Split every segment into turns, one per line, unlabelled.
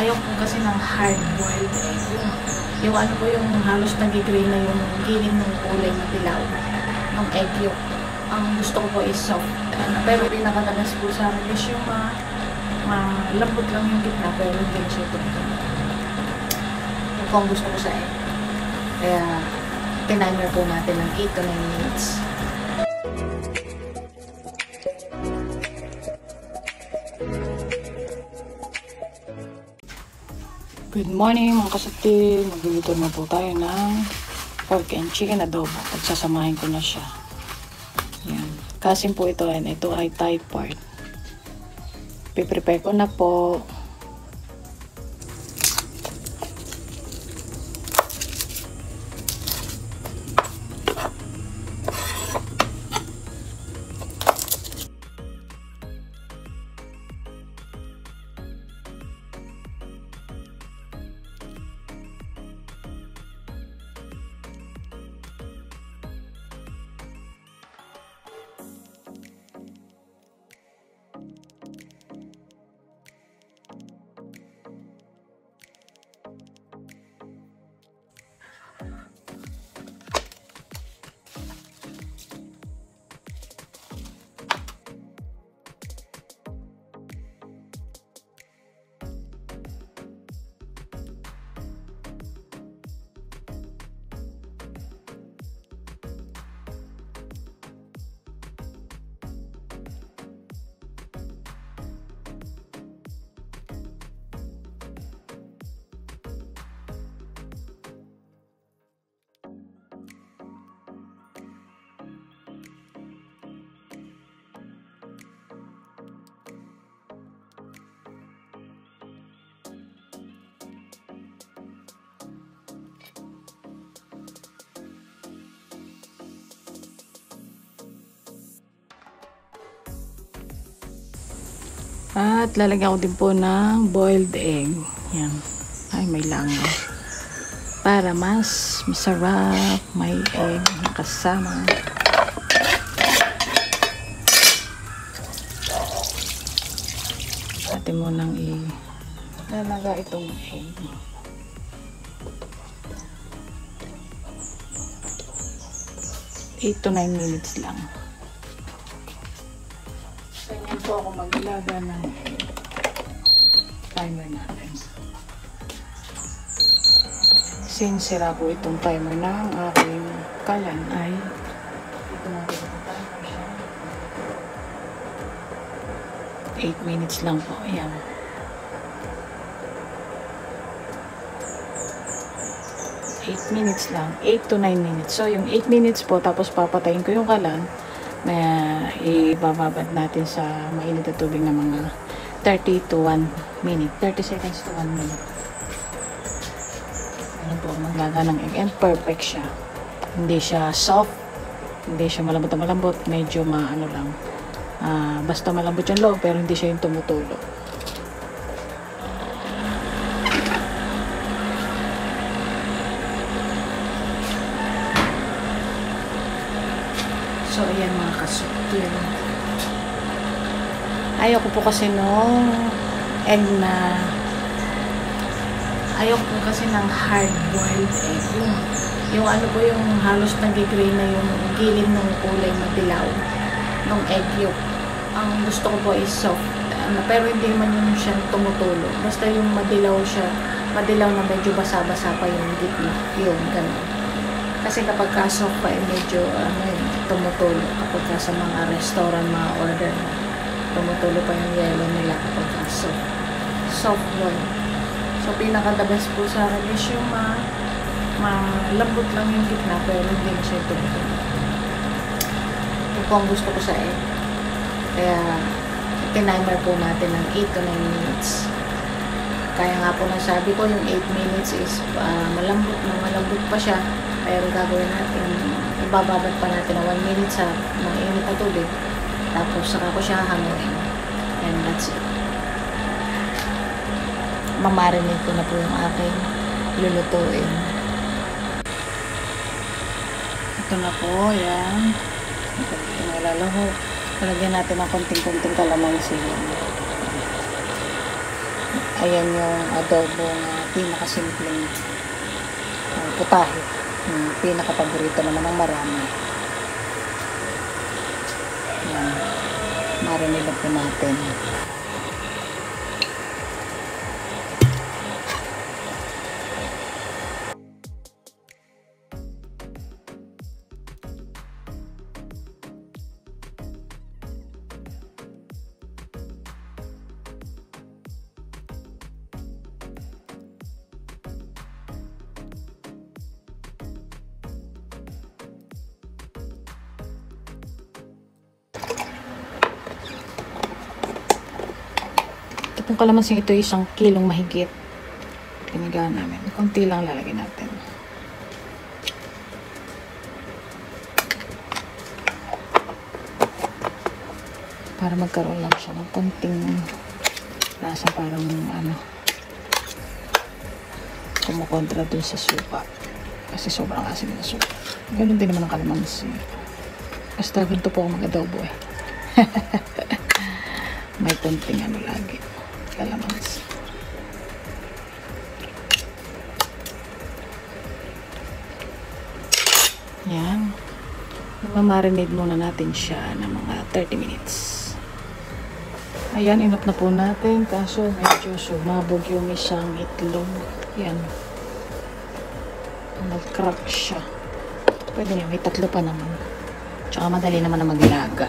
Ayaw ko kasi ng hard-boiled egg. Yung ano po, yung halos nag-gray na yung gilid ng kulay na dilaw ng egg yolk. Ang gusto ko po is soft. Pero pinakatagas po sa akin is yung malambot lang yung gitna pero hindi siya tumutulo. Yung po ang gusto ko sa egg. Kaya tinimer po natin ng 8 to 9 minutes. Good morning mga kasati. Magluluto na po tayo ng pork and chicken adobo. Pagsasamahin ko na siya. Yan. Kasim po ito and ito ay thigh part. Piprepare ko na po. At lalagyan ko din po ng boiled egg. Yan. Ay, may langaw. Para mas masarap, may egg na kasama. Atin mo nang ilalaga itong egg. Eight to 9 minutes lang. Ganyan po ako maglaga ng timer natin. Since sira po itong timer ng aking kalan ay dito natin ito timer siya. 8 minutes lang po. Ayan. 8 minutes lang. 8 to 9 minutes. So, yung 8 minutes po, tapos papatayin ko yung kalan na ibababad natin sa mainit na tubig na mga 30 to 1 minute. 30 seconds to 1 minute. Ano po, maglaga ng egg. And perfect siya. Hindi siya soft. Hindi siya malambot na malambot. Medyo maano lang. Basta malambot yung loob, pero hindi siya yung tumutulo. So, ayan mga kasukil. Ayaw ko po kasi nung egg na ayaw ko kasi ng hard-boiled egg. Yung ano po, yung halos nag-gray na yung gilid ng kulay na dilaw ng egg yolk. Ang gusto ko po is soft. Pero hindi man yung siya tumutulo. Basta yung madilaw siya, madilaw na medyo basa-basa pa yung gitna. Yung gano'n. Kasi kapag ka-soft pa, medyo tumutulo. Kapag ka sa mga restaurant, mga order, tumutulo pa yung yellow nila kapag ka-soft. Soft boil. So, pinaka-the best po sa akin is yung malambot lang yung gitna, pero hindi na siya tumutulo. Yung po ang gusto ko sa egg. Kaya, tinimer po natin ng 8 to 9 minutes. Kaya nga po nasabi ko, yung 8 minutes is malambot pa siya. Pero gagawin natin, ibababad pa natin na 1 minute sa mainit na tubig. Tapos saka ko siya hanguin. And that's it. Mamarinate ko na po yung aking lulutuin. Ito na po, yan. Ito yung nalalaho. Talagyan natin ng konting-konting kalamansi. Ayan yung adobong pinakasimpleng putahe. Yung pinakapaborito naman ng marami. Ayan. Marinate na po natin. Itong kalamansi ito 1 kilong mahigit. Pinigaan namin. Konti lang lalagyan natin. Para magkaroon lang siya ng konting lasa, parang kumukontra dun sa suka. Kasi sobrang asin na suka. Ganun din naman ang kalamansi. Basta ganito po ako mag-adobo eh. May konting lagi. Kalamansi. Yan. Mamarinate muna natin siya ng mga 30 minutes. Ayan, inop na po natin. Kaso medyo sumabog yung isang itlog. Yan. Nag-crack siya. Pwede niya. May 3 pa naman. Tsaka madali naman na maglaga.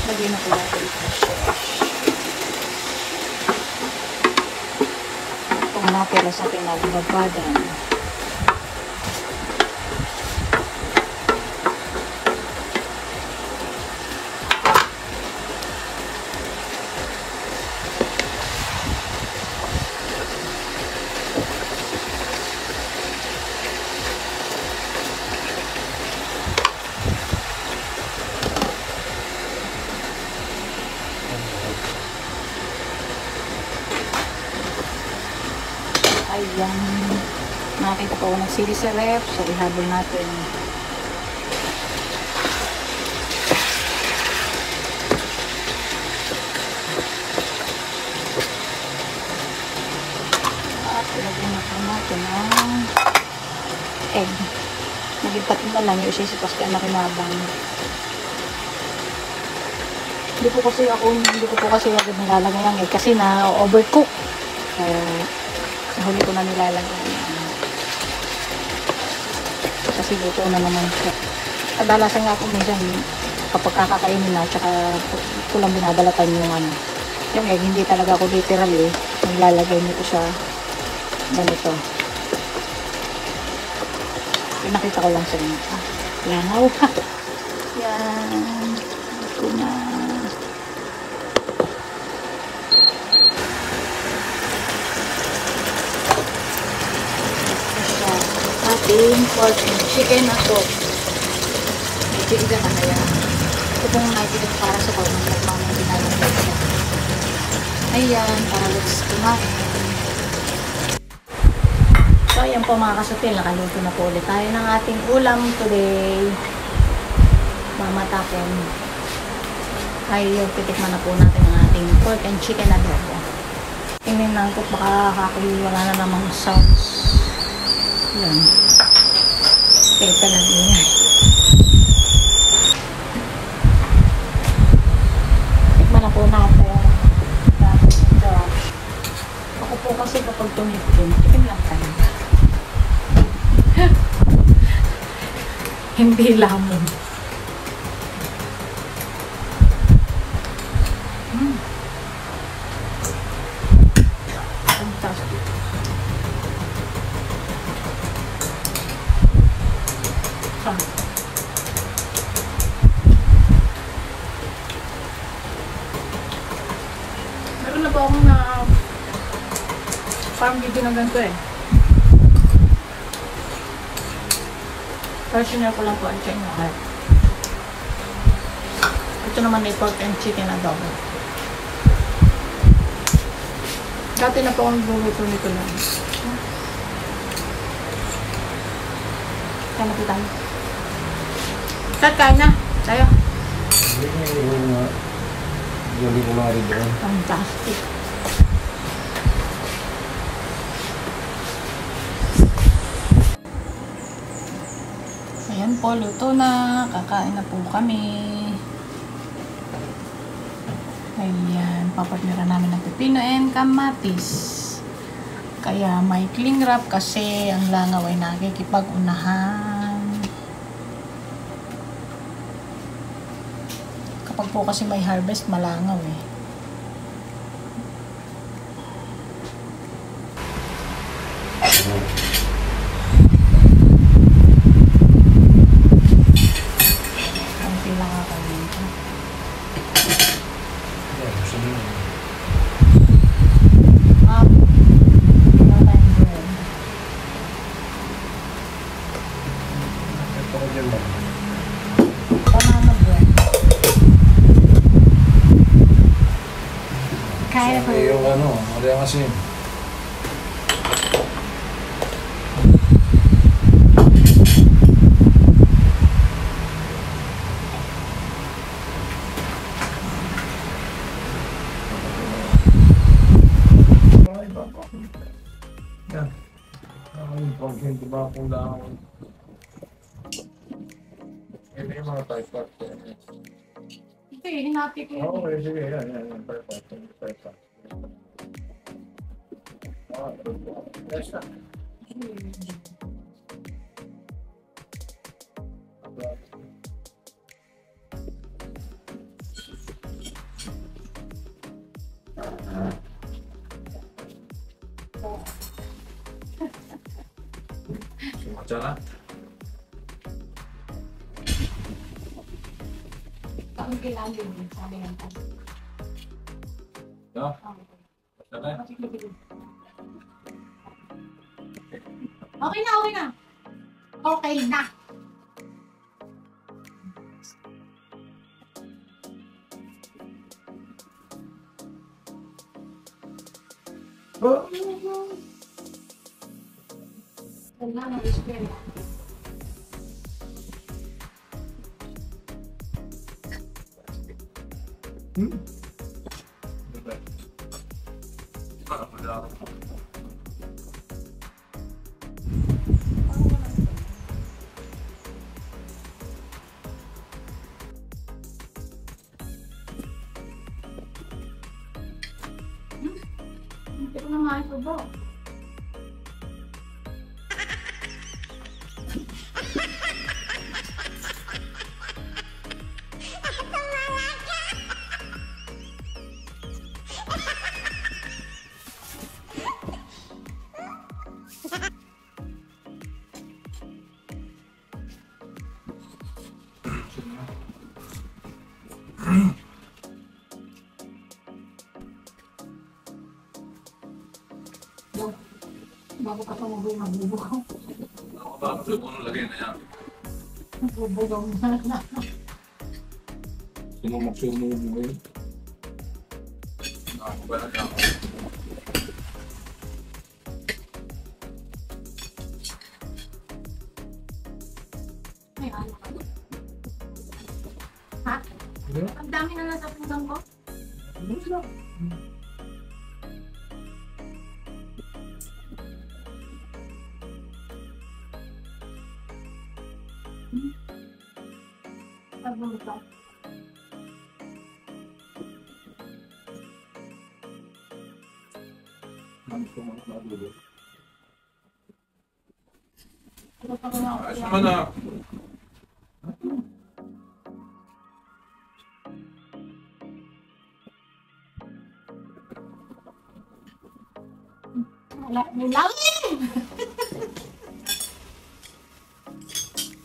Lagyan na po natin ito. Kung natira sa pinagbabadan. Ayan. Nakita ko nagsili sa ref. So, ihabol natin. At ilagyan natin ng egg. Naging 3 na lang yung isisipas kaya nakinabang. Hindi ko po kasi agad nilalagay ang egg kasi na-overcook. Huli ko na nilalagay. Kasi luto na naman siya. Kadalasan nga ako minsan kapag kakakainin na tsaka kulang binabalatan yung egg. Hindi talaga ako literally nilalagay nito sa ganito. Pinakita ko lang sa inyo. Langaw ha. Yan. Ito na. Ating pork and chicken na to. Medyo iga na kaya. Ito pong nakikita para sa pag mga ginagawa siya. Ayan, para let's kumain. So, ayan po mga kasutil. Nakaluto na po ulit tayo ng ating ulam today. mamatapon ay titikman na po natin ang ating pork and chicken adobo. Tingnan lang po baka wala na namang sauce. Yan. Teka lang yan. Tikman na po natin. Ako po kasi kapag tumitin, tikim lang tayo. Hindi lamon. Fantastic. Meron na po akong parang video na ganito eh. Personal ko lang po ang chicken heart. Ito naman ay pork and chicken adobo. Dati na po akong guguto nito lang. Kaya na po tayo. Kain na. Tayo.
Hindi ko maaari doon.
Fantastic. Ayan po, luto na. Kakain na po kami. Ayan, papartnera namin ng pepino and kamatis. Kaya may cling wrap kasi ang langaw ay nakikipag-unahan. Kapag po kasi may harvest, malangaw eh. Kaya po.
Yung ano, kaya kasi. Yan. Ang pag-hindi ba akong dahon? Yan yung mga type part.
Ito eh, hinati ko yun.
Oo, sige. Yan. Perfect. Yes, na. Sumacara?
Ang kailangan yun, sabi ng tayo.
No? Sumacara?
Okay na. Okay na. Kailangan iskwela. Hindi ko na maisubo. Bago ka pa mabubugaw.
Ako ba? Ano po lagay na yan?
Bubugaw na.
Sumumo mo yun. Ako ba na ako?
May anak ka. Ang dami na nasa pinggan ko.
Ubus lang.
Pagbulit ko.
Ayos naman na.
Wala, may langin!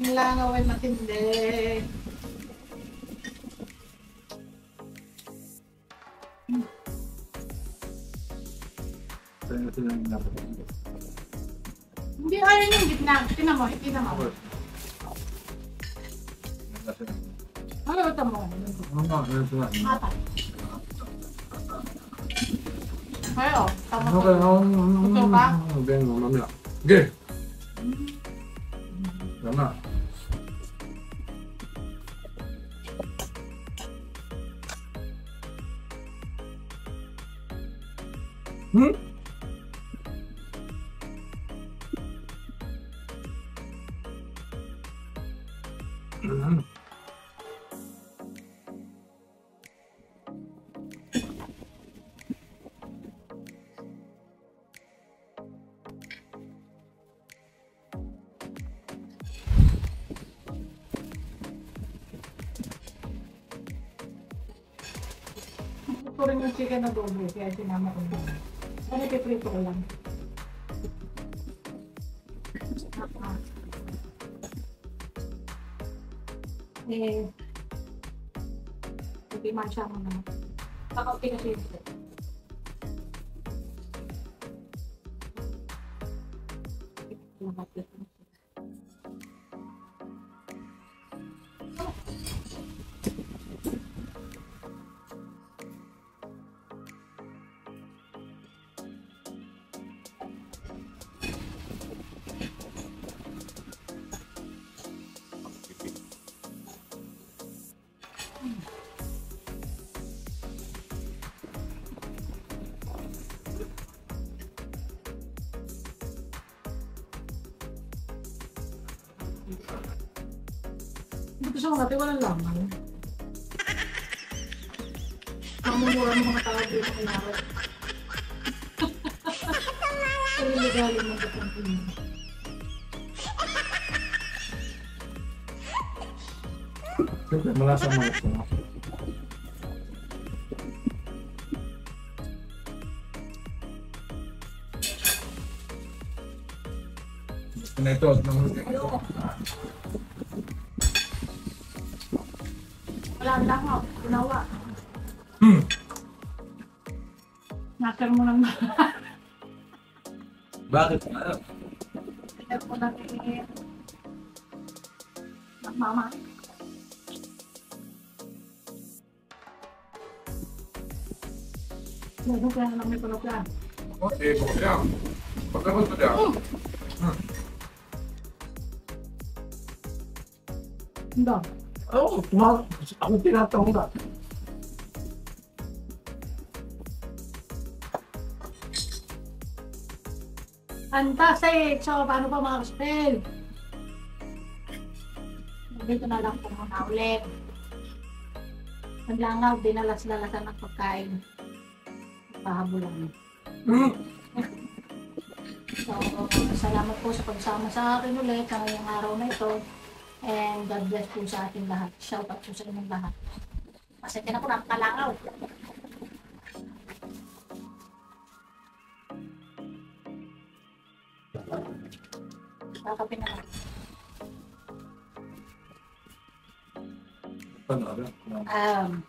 Yung langaw ay matindi.
Saan na sila dapat?
Hindi ayun yung gitna. Tinan mo, itina mo. Ano ito mo?
Ano nga, ano sila?
Mata. Pero, tama
Ano
ko.
kaya?
Gusto ka?
Hindi, mamaya. Sige! Tama. Hmm?
Gusto rin yung chicken na doble, kaya sinama ko yun. Ano piprito ko lang. Hindi man siya mo naman. Kakauti na siya. Hindi ko siya magati, walang laman. Ang mumura ng mga tao dito kay Naro. Pagiligaling mo dito ang pinili.
Siyempre, malasa mo ito. Gusto na ito.
Wala lang ako, ginawa. Nakar mo lang.
Bakit?
Nakar mo lang eh. Mama. Lalo kaya lang may palog yan.
Eh, kung yan. Pagkakot mo dyan.
Hindi.
Oo, ako tinatawag ka.
Fantastic! So, paano pa mga spell? Dito na lang po muna ulit. Naglangaw, dinalas-lalasan ng pagkain. Pahabulan. So, salamat po sa pagsama sa akin ulit sa ngayong araw na ito. And God bless po sa ating lahat. Shout out po sa inyong lahat. Pasensya na po, napakalangaw. Kakapin na lang.
Ano?